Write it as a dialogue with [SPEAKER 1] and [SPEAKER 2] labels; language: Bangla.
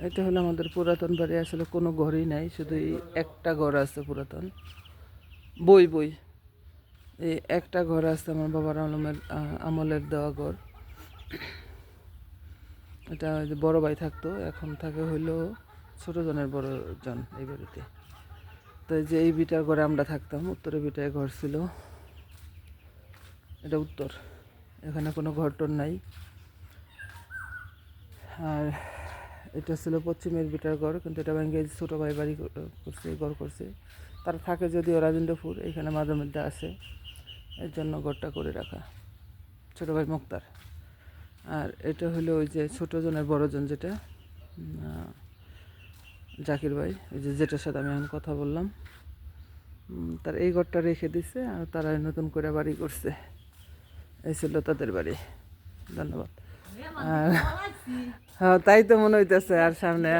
[SPEAKER 1] এটা হলো আমাদের পুরাতন বাড়ি। আসলে কোনো ঘরই নাই, শুধু এই একটা ঘর আছে পুরাতন। বই বই এই একটা ঘর আছে আমার বাবার আমলের দেওয়া ঘর। এটা ওই যে বড় ভাই থাকতো, এখন থাকে হইলো ছোট জনের বড় জন এই বাড়িতে। তো এই যে এই বিটার ঘরে আমরা থাকতাম, উত্তরে বিটায় ঘর ছিল। এটা উত্তর, এখানে কোনো ঘর টর নাই। আর এটা ছিল পশ্চিমের বিটার ঘর, কিন্তু এটা ভেঙে ছোটো ভাই বাড়ি করছে, ঘর করছে। তারা থাকে যদিও রাজেন্দ্রপুর, এখানে মাঝে মধ্যে আসে, এর জন্য ঘরটা করে রাখা। ছোটো ভাই মুক্তার। আর এটা হলো ওই যে ছোটো জনের বড় জন, যেটা জাকির ভাই, ওই যে যেটার সাথে আমি এখন কথা বললাম, তার এই ঘরটা রেখে দিছে আর তারা নতুন করে বাড়ি করছে। এই ছিল তাদের বাড়ি। ধন্যবাদ। আর হ্যাঁ, তাই তো মনে হইতেছে। আর সামনে